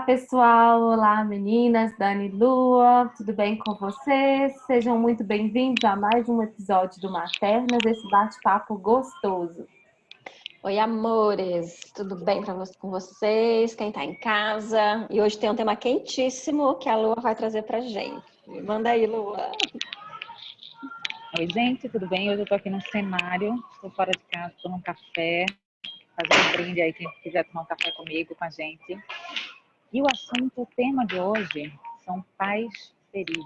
Olá, pessoal! Olá, meninas, Dani e Lua, tudo bem com vocês? Sejam muito bem-vindos a mais um episódio do Maternas, esse bate-papo gostoso. Oi, amores! Tudo bem com vocês? Quem tá em casa? E hoje tem um tema quentíssimo que a Lua vai trazer pra gente. Manda aí, Lua! Oi, gente, tudo bem? Hoje eu tô aqui no cenário, estou fora de casa, tomando um café, fazendo um brinde aí, quem quiser tomar um café comigo, com a gente. E o assunto, o tema de hoje são pais feridos.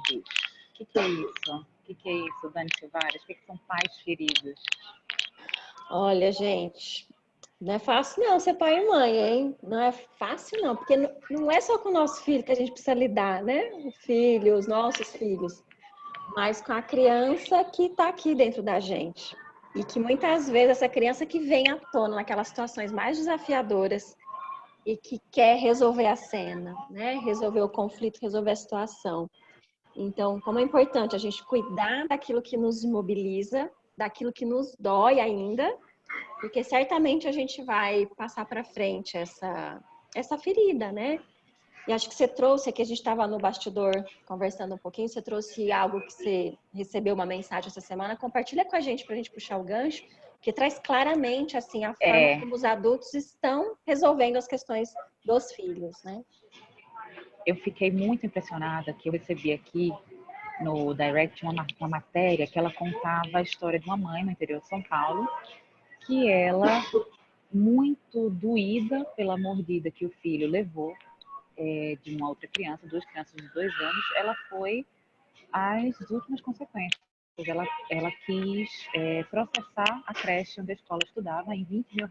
O que é isso? O que é isso, Dani Silvares? O que são pais feridos? Olha, gente, não é fácil não ser pai e mãe, hein? Não é fácil não, porque não é só com o nosso filho que a gente precisa lidar, né? O filho, os nossos filhos, mas com a criança que tá aqui dentro da gente. E que muitas vezes essa criança que vem à tona naquelas situações mais desafiadoras e que quer resolver a cena, né? Resolver o conflito, resolver a situação. Então, como é importante a gente cuidar daquilo que nos imobiliza, daquilo que nos dói ainda, porque certamente a gente vai passar para frente essa ferida, né? E acho que você trouxe, aqui a gente estava no bastidor conversando um pouquinho, você trouxe algo que você recebeu uma mensagem essa semana, compartilha com a gente para a gente puxar o gancho, que traz claramente assim a forma como os adultos estão resolvendo as questões dos filhos, né? Eu fiquei muito impressionada que eu recebi aqui no Direct uma matéria que ela contava a história de uma mãe no interior de São Paulo, que ela, muito doída pela mordida que o filho levou de uma outra criança, duas crianças de 2 anos, ela foi às últimas consequências. Ela quis processar a creche onde a escola estudava em R$20 mil.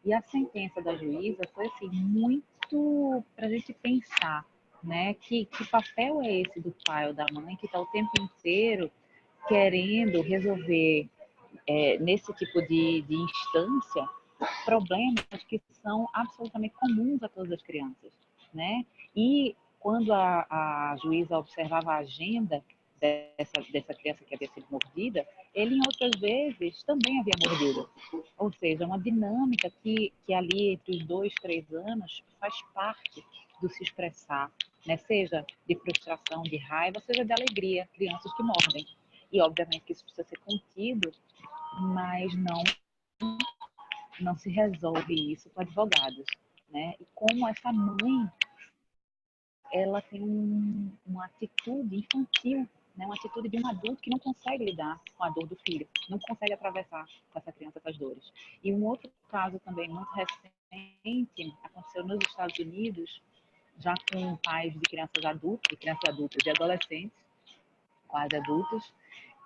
E a sentença da juíza foi assim, muito para a gente pensar, né? Que papel é esse do pai ou da mãe que está o tempo inteiro querendo resolver nesse tipo de instância problemas que são absolutamente comuns a todas as crianças, né? E quando a juíza observava a agenda dessa criança que havia sido mordida, ele em outras vezes também havia mordido. Ou seja, uma dinâmica que ali entre os 2, 3 anos faz parte do se expressar, né? Seja de frustração, de raiva, seja de alegria, crianças que mordem. E obviamente que isso precisa ser contido, mas não se resolve isso com advogados, né? E como essa mãe, ela tem uma atitude infantil, né? Uma atitude de um adulto que não consegue lidar com a dor do filho, não consegue atravessar com essa criança com as dores. E um outro caso também muito recente aconteceu nos Estados Unidos, já com pais de crianças adultas e adolescentes, quase adultos,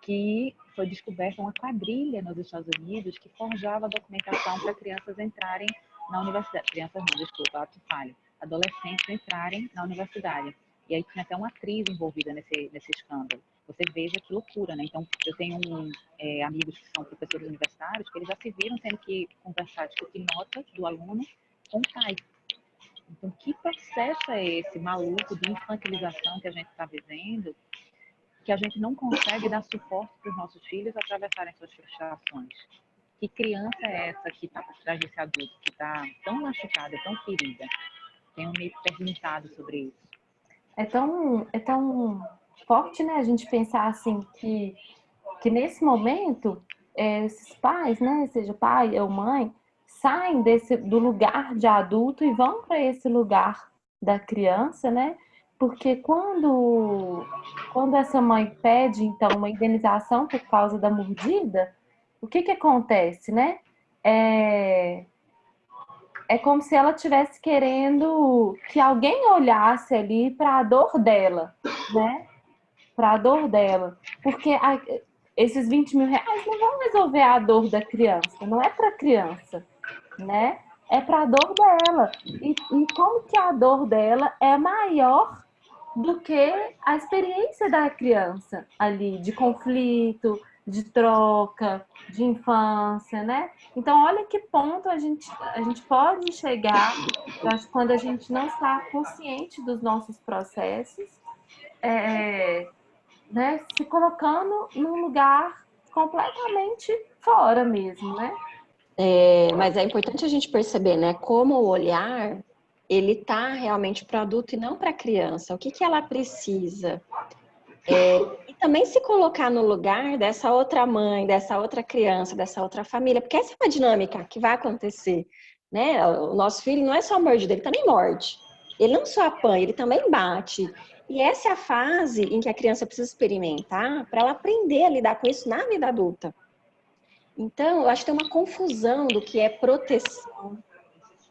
que foi descoberta uma quadrilha nos Estados Unidos que forjava documentação para crianças entrarem na universidade. Crianças não, desculpa, ato falho. Adolescentes entrarem na universidade. E aí tinha até uma atriz envolvida nesse escândalo. Você veja que loucura, né? Então, eu tenho amigos que são professores universitários que eles já se viram tendo que conversar, discutir notas do aluno com o pai. Então, que processo é esse maluco de infantilização que a gente está vivendo, que a gente não consegue dar suporte para os nossos filhos atravessarem suas frustrações? Que criança é essa que está por trás desse adulto, que está tão machucada, tão ferida? Tenho me perguntado sobre isso. É tão forte, né, a gente pensar assim que nesse momento esses pais, né, seja pai ou mãe, saem do lugar de adulto e vão para esse lugar da criança, né? Porque quando essa mãe pede, então, uma indenização por causa da mordida, o que acontece, né? É como se ela estivesse querendo que alguém olhasse ali para a dor dela, né? Para a dor dela. Porque esses R$20 mil não vão resolver a dor da criança, não é para a criança, né? É para a dor dela. E como que a dor dela é maior do que a experiência da criança ali, de conflito, de troca, de infância, né? Então, olha que ponto a gente pode chegar, eu acho, quando a gente não está consciente dos nossos processos, né? Se colocando num lugar completamente fora mesmo, né? Mas é importante a gente perceber, né? Como o olhar, ele tá realmente para o adulto e não para a criança. O que que ela precisa? E também se colocar no lugar dessa outra mãe, dessa outra criança, dessa outra família, porque essa é uma dinâmica que vai acontecer, né? O nosso filho não é só mordido, ele também morde. Ele não só apanha, ele também bate. E essa é a fase em que a criança precisa experimentar para ela aprender a lidar com isso na vida adulta. Então, eu acho que tem uma confusão do que é proteção,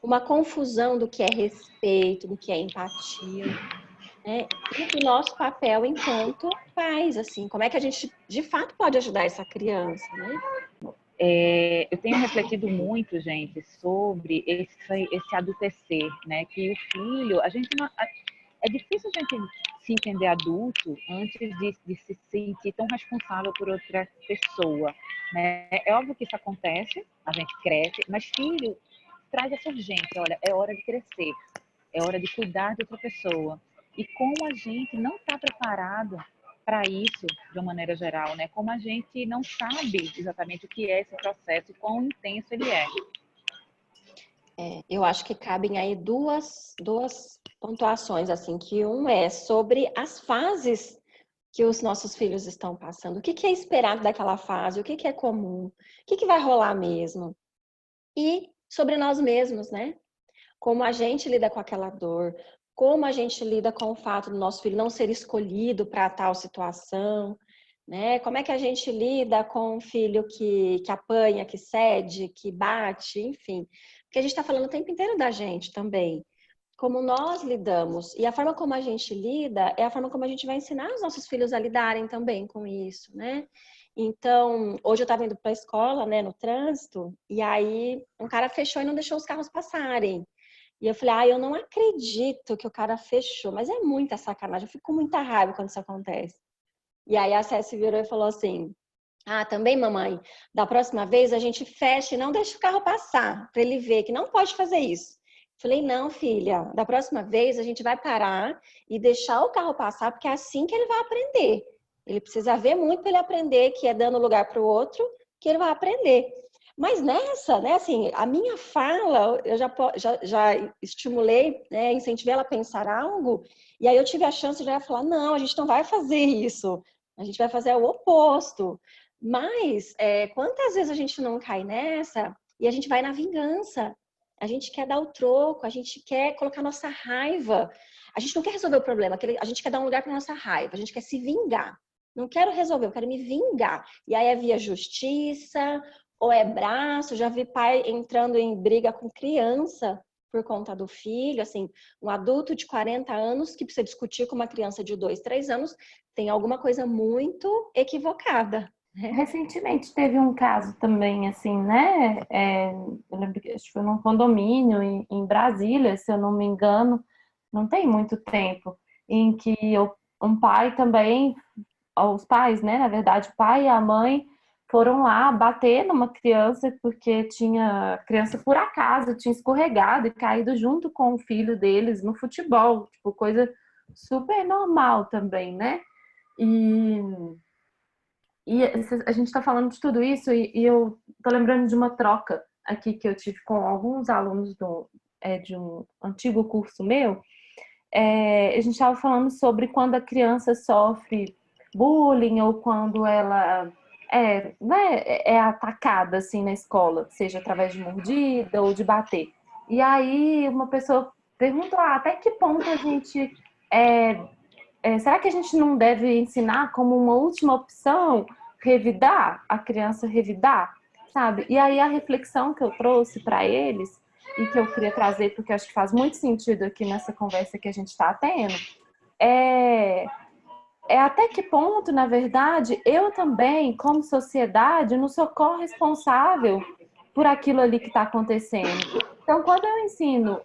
uma confusão do que é respeito, do que é empatia, né? E do nosso papel enquanto pais, assim, como é que a gente de fato pode ajudar essa criança, né? Eu tenho refletido muito, gente, sobre esse adultecer, né? Que o filho, a gente não, é difícil a gente se entender adulto antes de se sentir tão responsável por outra pessoa, né? É óbvio que isso acontece, a gente cresce, mas filho traz essa urgência, olha, é hora de crescer, é hora de cuidar de outra pessoa. E como a gente não está preparado para isso, de uma maneira geral, né? Como a gente não sabe exatamente o que é esse processo e quão intenso ele é. Eu acho que cabem aí duas pontuações, assim, que um é sobre as fases que os nossos filhos estão passando. O que que é esperado daquela fase? O que que é comum? O que que vai rolar mesmo? E sobre nós mesmos, né? Como a gente lida com aquela dor, como a gente lida com o fato do nosso filho não ser escolhido para tal situação, né? Como é que a gente lida com um filho que apanha, que cede, que bate, enfim. Porque a gente está falando o tempo inteiro da gente também. Como nós lidamos. E a forma como a gente lida é a forma como a gente vai ensinar os nossos filhos a lidarem também com isso, né? Então, hoje eu estava indo para a escola, né, no trânsito, e aí um cara fechou e não deixou os carros passarem. E eu falei, eu não acredito que o cara fechou, mas é muita sacanagem, eu fico com muita raiva quando isso acontece. E aí a Cécia virou e falou assim, também mamãe, da próxima vez a gente fecha e não deixa o carro passar, para ele ver que não pode fazer isso. Falei, não, filha, da próxima vez a gente vai parar e deixar o carro passar, porque é assim que ele vai aprender. Ele precisa ver muito para ele aprender que é dando lugar para o outro, que ele vai aprender. Mas nessa, né, assim, a minha fala, eu já estimulei, né, incentivei ela a pensar algo, e aí eu tive a chance de já falar, não, a gente não vai fazer isso, a gente vai fazer o oposto. Mas quantas vezes a gente não cai nessa e a gente vai na vingança? A gente quer dar o troco, a gente quer colocar nossa raiva. A gente não quer resolver o problema, a gente quer dar um lugar para nossa raiva, a gente quer se vingar. Não quero resolver, eu quero me vingar. E aí é via justiça, ou é braço. Já vi pai entrando em briga com criança por conta do filho, assim, um adulto de 40 anos que precisa discutir com uma criança de 2, 3 anos, tem alguma coisa muito equivocada. Recentemente teve um caso também, assim, né? Eu lembro que acho que foi num condomínio em Brasília, se eu não me engano, não tem muito tempo, em que um pai também, os pais, né? Na verdade, o pai e a mãe foram lá bater numa criança porque tinha a criança por acaso tinha escorregado e caído junto com o filho deles no futebol, tipo, coisa super normal também, né? E a gente está falando de tudo isso e eu tô lembrando de uma troca aqui que eu tive com alguns alunos de um antigo curso meu. A gente estava falando sobre quando a criança sofre bullying ou quando ela é atacada assim na escola, seja através de mordida ou de bater. E aí uma pessoa perguntou, até que ponto a gente será que a gente não deve ensinar como uma última opção revidar, a criança revidar, sabe? E aí a reflexão que eu trouxe para eles e que eu queria trazer, porque eu acho que faz muito sentido aqui nessa conversa que a gente está tendo, é até que ponto, na verdade, eu também, como sociedade, não sou corresponsável por aquilo ali que está acontecendo. Então, quando eu ensino,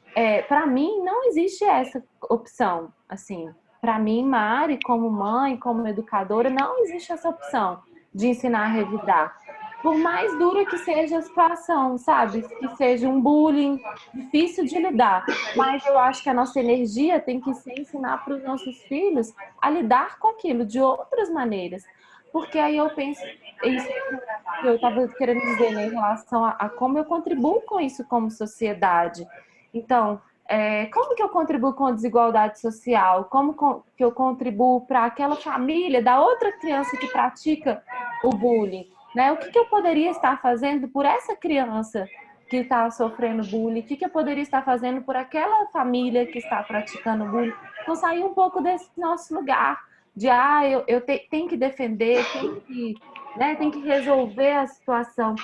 para mim, não existe essa opção, assim, para mim, Mari, como mãe, como educadora, não existe essa opção de ensinar a revidar. Por mais dura que seja a situação, sabe? Que seja um bullying difícil de lidar. Mas eu acho que a nossa energia tem que ser ensinar para os nossos filhos a lidar com aquilo de outras maneiras. Porque aí eu penso, isso que eu estava querendo dizer, né, em relação a como eu contribuo com isso como sociedade. Então, Como que eu contribuo com a desigualdade social? Que eu contribuo para aquela família da outra criança que pratica o bullying? Né? O que que eu poderia estar fazendo por essa criança que está sofrendo bullying? O que que eu poderia estar fazendo por aquela família que está praticando bullying? Então, sair um pouco desse nosso lugar de, tenho que defender, tem que resolver a situação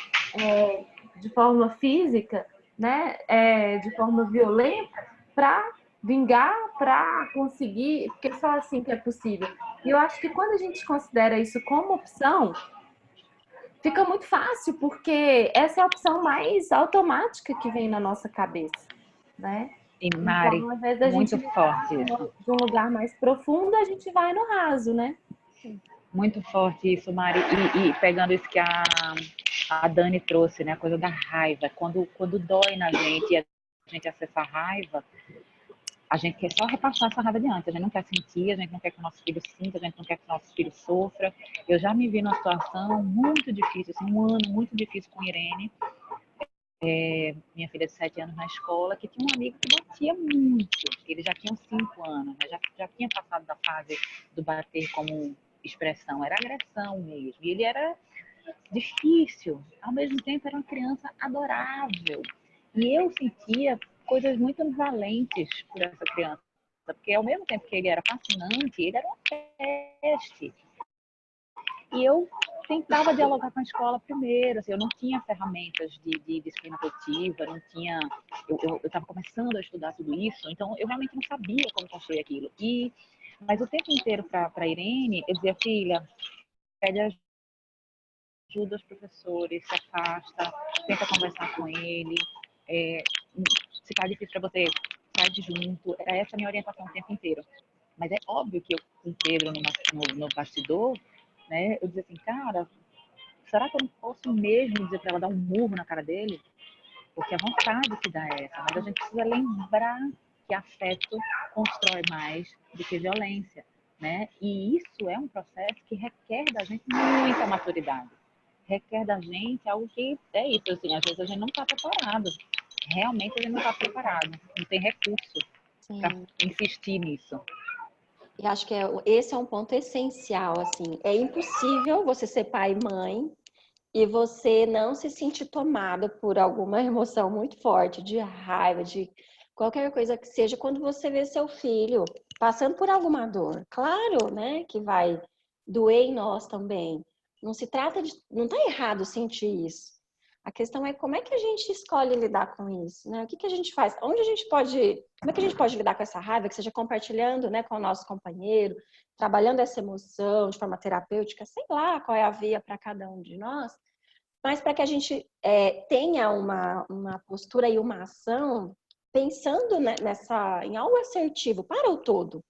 de forma física, né, de forma violenta, para vingar, para conseguir, porque só assim que é possível. E eu acho que quando a gente considera isso como opção, fica muito fácil, porque essa é a opção mais automática que vem na nossa cabeça, né? E Mari, Então, ao invés da muito gente forte isso. de um lugar mais profundo, a gente vai no raso, né? Muito forte isso, Mari. E pegando isso que a Dani trouxe, né? A coisa da raiva. Quando dói na gente e a gente acessa a raiva, a gente quer só repassar essa raiva adiante. A gente não quer sentir, a gente não quer que o nosso filho sinta, a gente não quer que o nosso filho sofra. Eu já me vi numa situação muito difícil, assim, um ano muito difícil com Irene. Minha filha de 7 anos na escola, que tinha um amigo que batia muito. Eles já tinham 5 anos, né? Já tinha passado da fase do bater como expressão, era agressão mesmo. E ele era difícil, ao mesmo tempo era uma criança adorável. E eu sentia coisas muito valentes por essa criança, porque ao mesmo tempo que ele era fascinante, ele era uma peste. E eu tentava dialogar com a escola primeiro, assim, eu não tinha ferramentas de disciplina positiva, não tinha, eu estava começando a estudar tudo isso, então eu realmente não sabia como construir aquilo. Mas o tempo inteiro para Irene, eu dizia, filha, pede ajuda aos professores, se afasta, tenta conversar com ele, se tá difícil para você, sai de junto. Era essa a minha orientação o tempo inteiro. Mas é óbvio que eu, com o Pedro no bastidor, né, eu dizia assim, cara, será que eu não posso mesmo dizer para ela dar um murro na cara dele? Porque a vontade que dá é essa, mas a gente precisa lembrar que afeto constrói mais do que violência, né? E isso é um processo que requer da gente muita maturidade. Requer da gente algo que é isso, assim, às vezes a gente não está preparado. Realmente a gente não está preparado, não tem recurso para insistir nisso. E acho que esse é um ponto essencial, assim. É impossível você ser pai e mãe e você não se sentir tomado por alguma emoção muito forte, de raiva, de qualquer coisa que seja, quando você vê seu filho passando por alguma dor. Claro, né, que vai doer em nós também. Não se trata de... Não está errado sentir isso. A questão é como é que a gente escolhe lidar com isso, né? O que que a gente faz? Onde a gente pode... Como é que a gente pode lidar com essa raiva, que seja compartilhando, né, com o nosso companheiro, trabalhando essa emoção de forma terapêutica, sei lá qual é a via para cada um de nós, mas para que a gente tenha uma postura e uma ação pensando em algo assertivo para o todo.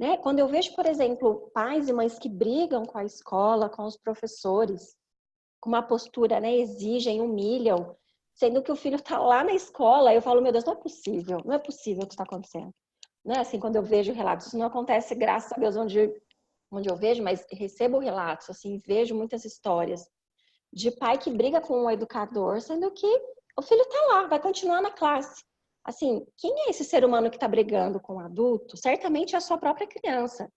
Né? Quando eu vejo, por exemplo, pais e mães que brigam com a escola, com os professores, com uma postura, né, exigem, humilham, sendo que o filho está lá na escola, eu falo, meu Deus, não é possível o que está acontecendo. Né? Assim, quando eu vejo relatos, isso não acontece, graças a Deus, onde eu vejo, mas recebo relatos, assim, vejo muitas histórias de pai que briga com um educador, sendo que o filho está lá, vai continuar na classe. Assim, quem é esse ser humano que está brigando com um adulto? Certamente é a sua própria criança.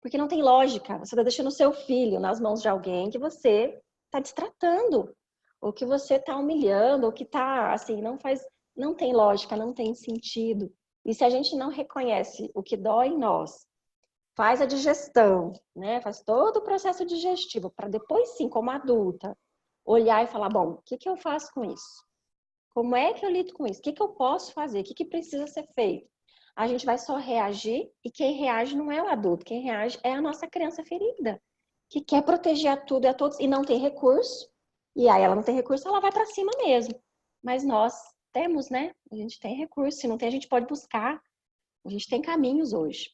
Porque não tem lógica. Você está deixando o seu filho nas mãos de alguém que você está destratando, ou que você está humilhando, ou que está, assim, não tem lógica, não tem sentido. E se a gente não reconhece o que dói em nós, faz a digestão, né? Faz todo o processo digestivo, para depois sim, como adulta, olhar e falar, bom, o que que eu faço com isso? Como é que eu lido com isso? O que que eu posso fazer? O que que precisa ser feito? A gente vai só reagir e quem reage não é o adulto, quem reage é a nossa criança ferida, que quer proteger a tudo e a todos e não tem recurso. E aí ela não tem recurso, ela vai para cima mesmo. Mas nós temos, né? A gente tem recurso, se não tem a gente pode buscar. A gente tem caminhos hoje.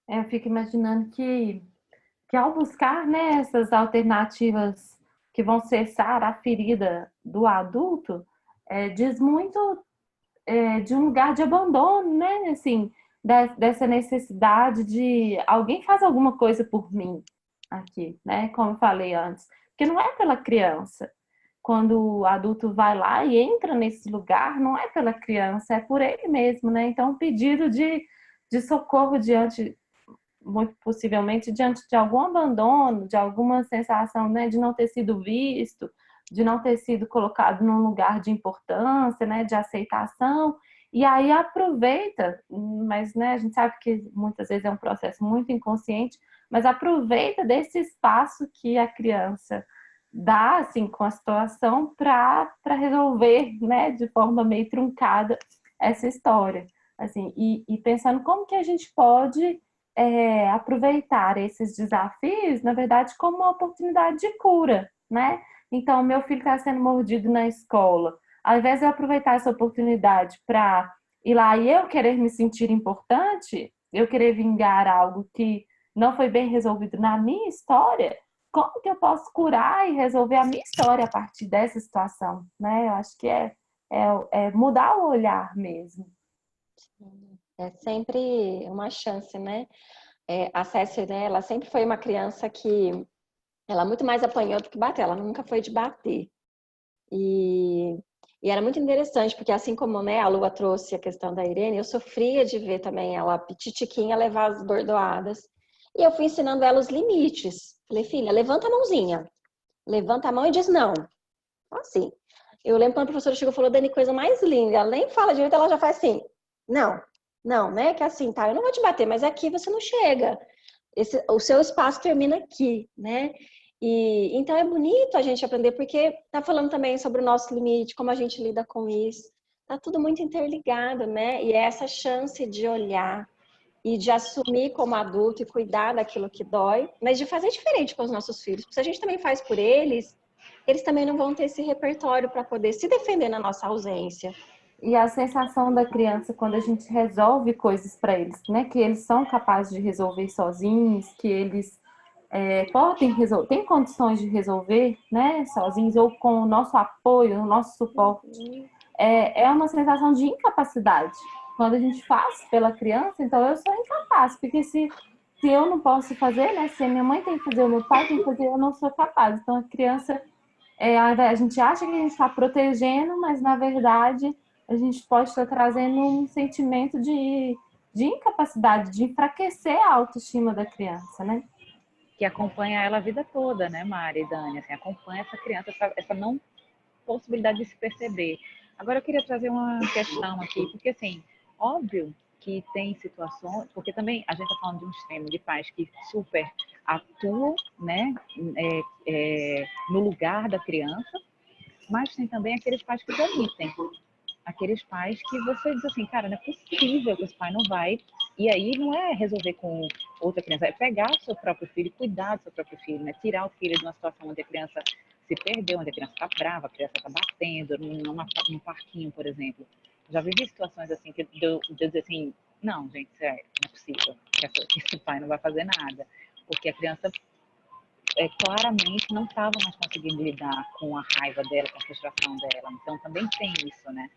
Eu fico imaginando que ao buscar, né, essas alternativas que vão cessar a ferida do adulto, diz muito de um lugar de abandono, né? Assim, dessa necessidade de alguém faz alguma coisa por mim aqui, né? Como eu falei antes. Porque não é pela criança, quando o adulto vai lá e entra nesse lugar, não é pela criança, é por ele mesmo, né? Então, um pedido de socorro diante, muito possivelmente, diante de algum abandono, de alguma sensação, né, de não ter sido visto, de não ter sido colocado num lugar de importância, né, de aceitação, e aí aproveita, mas, né, a gente sabe que muitas vezes é um processo muito inconsciente, mas aproveita desse espaço que a criança dá, assim, com a situação para resolver, né, de forma meio truncada essa história, assim, e pensando como que a gente pode aproveitar esses desafios, na verdade, como uma oportunidade de cura, né? Então, meu filho está sendo mordido na escola. Ao invés de eu aproveitar essa oportunidade para ir lá e eu querer me sentir importante, eu querer vingar algo que não foi bem resolvido na minha história, como que eu posso curar e resolver a minha história a partir dessa situação, né? Eu acho que é mudar o olhar mesmo. É sempre uma chance, né? A Cécia, né, ela sempre foi uma criança que ela muito mais apanhou do que bateu, ela nunca foi de bater. E era muito interessante, porque assim como, né, a Lua trouxe a questão da Irene, eu sofria de ver também ela, petitiquinha, levar as bordoadas. E eu fui ensinando ela os limites. Falei, filha, levanta a mãozinha. Levanta a mão e diz não. Assim. Eu lembro quando a professora chegou e falou, Dani, coisa mais linda. Ela nem fala direito, ela já faz assim. Não, não, né? Que assim, tá, eu não vou te bater, mas aqui você não chega. O seu espaço termina aqui, né? E então é bonito a gente aprender, porque tá falando também sobre o nosso limite, como a gente lida com isso. Tá tudo muito interligado, né? E é essa chance de olhar e de assumir como adulto e cuidar daquilo que dói, mas de fazer diferente com os nossos filhos. Porque se a gente também faz por eles, eles também não vão ter esse repertório para poder se defender na nossa ausência. E a sensação da criança quando a gente resolve coisas para eles, né? Que eles são capazes de resolver sozinhos, que eles podem resolver, têm condições de resolver, né? Sozinhos ou com o nosso apoio, o nosso suporte. É uma sensação de incapacidade. Quando a gente faz pela criança, então eu sou incapaz, porque se eu não posso fazer, né? Se a minha mãe tem que fazer, o meu pai tem que fazer, eu não sou capaz. Então a criança a gente acha que a gente está protegendo, mas na verdade a gente pode estar trazendo um sentimento de incapacidade, de enfraquecer a autoestima da criança, né? Que acompanha ela a vida toda, né, Mari e Dani? Assim, acompanha essa criança, essa não possibilidade de se perceber. Agora eu queria trazer uma questão aqui, porque assim, óbvio que tem situações, porque também a gente está falando de um extremo de pais que super atuam, né, no lugar da criança, mas tem também aqueles pais que omitem. Aqueles pais que você diz assim, cara, não é possível que esse pai não vai. E aí não é resolver com outra criança, é pegar o seu próprio filho, cuidar do seu próprio filho, né? Tirar o filho de uma situação onde a criança se perdeu, onde a criança está brava, a criança está batendo, num parquinho, por exemplo. Já vivi situações assim que eu dizer assim, não, gente, não é possível que esse pai não vai fazer nada. Porque a criança claramente não estava mais conseguindo lidar com a raiva dela, com a frustração dela. Então também tem isso, né?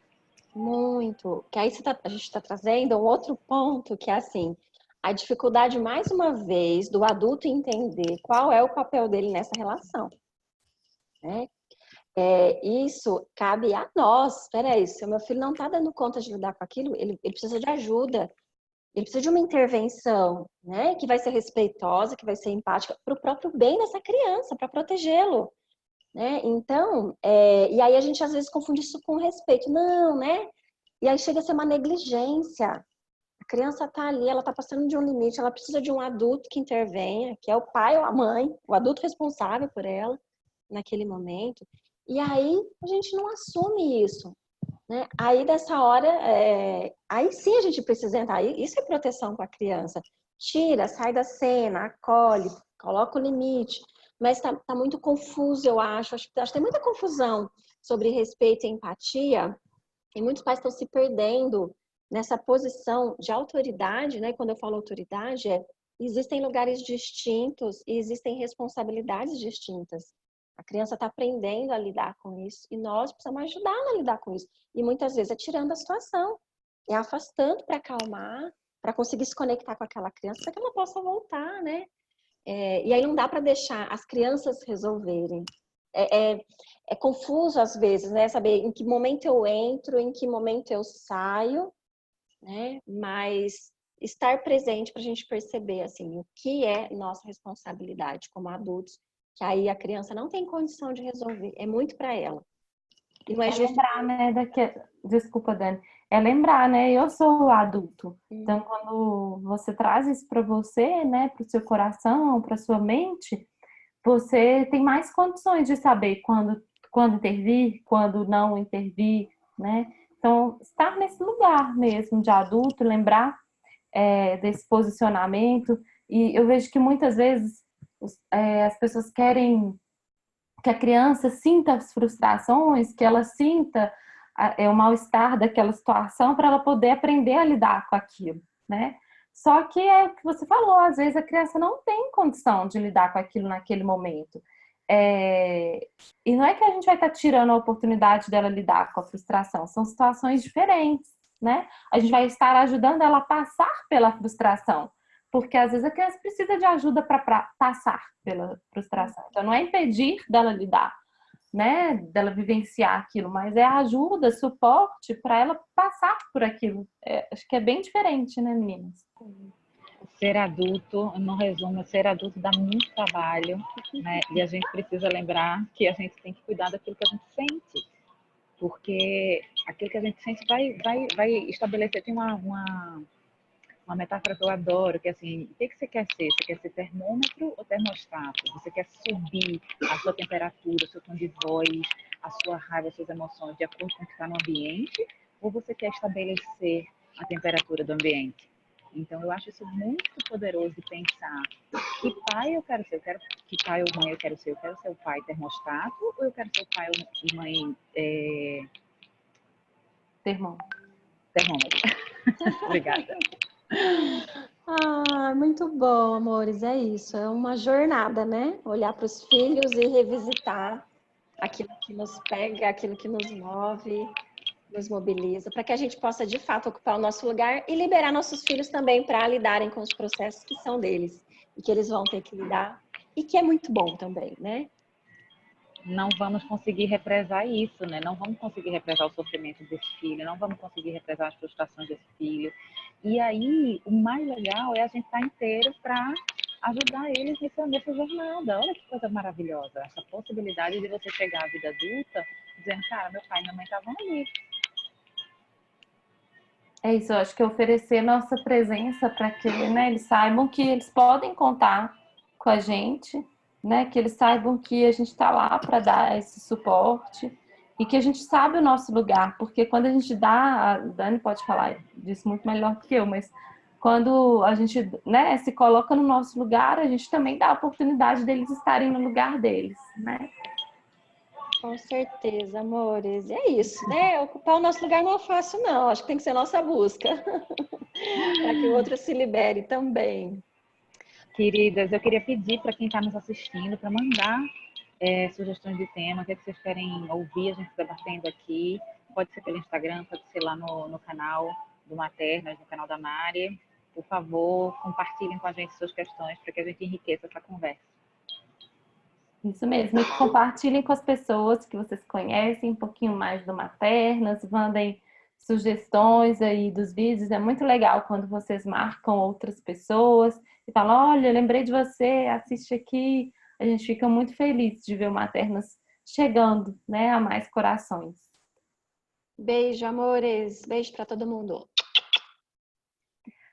Muito. Que aí a gente está trazendo um outro ponto, que é assim, a dificuldade, mais uma vez, do adulto entender qual é o papel dele nessa relação. Né? Isso cabe a nós. Espera aí, se o meu filho não está dando conta de lidar com aquilo, ele precisa de ajuda. Ele precisa de uma intervenção, né? Que vai ser respeitosa, que vai ser empática, para o próprio bem dessa criança, para protegê-lo. Né? Então, e aí a gente às vezes confunde isso com respeito. Não, né? E aí chega a ser uma negligência. A criança está ali, ela está passando de um limite, ela precisa de um adulto que intervenha, que é o pai ou a mãe, o adulto responsável por ela naquele momento. E aí a gente não assume isso. Né? Aí dessa hora, aí sim a gente precisa entrar. Isso é proteção com a criança. Tira, sai da cena, acolhe, coloca o limite. Mas tá muito confuso, eu acho. Acho que tem muita confusão sobre respeito e empatia. E muitos pais estão se perdendo nessa posição de autoridade, né? Quando eu falo autoridade, existem lugares distintos e existem responsabilidades distintas. A criança está aprendendo a lidar com isso e nós precisamos ajudá-la a lidar com isso. E muitas vezes é tirando a situação, é afastando para acalmar, para conseguir se conectar com aquela criança para que ela possa voltar, né? E aí não dá para deixar as crianças resolverem. é confuso às vezes, né? Saber em que momento eu entro, em que momento eu saio, né? Mas estar presente para a gente perceber, assim, o que é nossa responsabilidade como adultos, que aí a criança não tem condição de resolver, é muito para ela. E não é justo. Lembrar, né, desculpa, Dani. É lembrar, né? Eu sou o adulto. Então, Uhum. quando você traz isso para você, né, para o seu coração, para sua mente, você tem mais condições de saber quando intervir, quando não intervir, né? Então, estar nesse lugar mesmo de adulto, lembrar desse posicionamento. E eu vejo que muitas vezes as pessoas querem que a criança sinta as frustrações, que ela sinta o mal-estar daquela situação para ela poder aprender a lidar com aquilo, né? Só que é o que você falou, às vezes a criança não tem condição de lidar com aquilo naquele momento. E não é que a gente vai estar tirando a oportunidade dela lidar com a frustração, são situações diferentes, né? A gente vai estar ajudando ela a passar pela frustração, porque às vezes a criança precisa de ajuda para passar pela frustração. Então não é impedir dela lidar, né, dela vivenciar aquilo, mas é ajuda, suporte para ela passar por aquilo. Acho que é bem diferente, né, meninas? Ser adulto, no resumo, ser adulto dá muito trabalho, né? E a gente precisa lembrar que a gente tem que cuidar daquilo que a gente sente, porque aquilo que a gente sente vai estabelecer. Tem uma metáfora que eu adoro, que é assim, o que você quer ser? Você quer ser termômetro ou termostato? Você quer subir a sua temperatura, o seu tom de voz, a sua raiva, as suas emoções de acordo com o que está no ambiente? Ou você quer estabelecer a temperatura do ambiente? Então, eu acho isso muito poderoso de pensar que pai eu quero ser. Que pai ou mãe eu quero ser. Eu quero ser o pai termostato ou eu quero ser o pai e mãe Termômetro. Obrigada. Muito bom, amores, é isso. É uma jornada, né? Olhar para os filhos e revisitar aquilo que nos pega, aquilo que nos move, nos mobiliza, para que a gente possa, de fato, ocupar o nosso lugar e liberar nossos filhos também para lidarem com os processos que são deles e que eles vão ter que lidar e que é muito bom também, né? Não vamos conseguir represar isso, né? Não vamos conseguir represar o sofrimento desse filho, não vamos conseguir represar as frustrações desse filho. E aí, o mais legal é a gente estar inteiro para ajudar eles nessa jornada. Olha que coisa maravilhosa, essa possibilidade de você chegar à vida adulta dizendo, cara, meu pai e minha mãe estavam ali. É isso, eu acho que oferecer nossa presença para que, né, eles saibam que eles podem contar com a gente, né, que eles saibam que a gente está lá para dar esse suporte e que a gente sabe o nosso lugar, porque quando a gente dá, a Dani pode falar disso muito melhor do que eu, mas quando a gente, né, se coloca no nosso lugar, a gente também dá a oportunidade deles estarem no lugar deles, né? Com certeza, amores. E é isso, né? Ocupar o nosso lugar não é fácil, não. Acho que tem que ser nossa busca para que o outro se libere também. Queridas, eu queria pedir para quem está nos assistindo para mandar sugestões de tema, o que vocês querem ouvir a gente debatendo aqui. Pode ser pelo Instagram, pode ser lá no canal do Maternas, no canal da Mari. Por favor, compartilhem com a gente suas questões para que a gente enriqueça essa conversa. Isso mesmo, e compartilhem com as pessoas que vocês conhecem um pouquinho mais do Maternas, mandem sugestões aí dos vídeos. É muito legal quando vocês marcam outras pessoas e falam, olha, lembrei de você, assiste aqui. A gente fica muito feliz de ver o Maternas chegando, né, a mais corações. Beijo, amores. Beijo para todo mundo.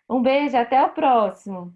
Um beijo, até o próximo.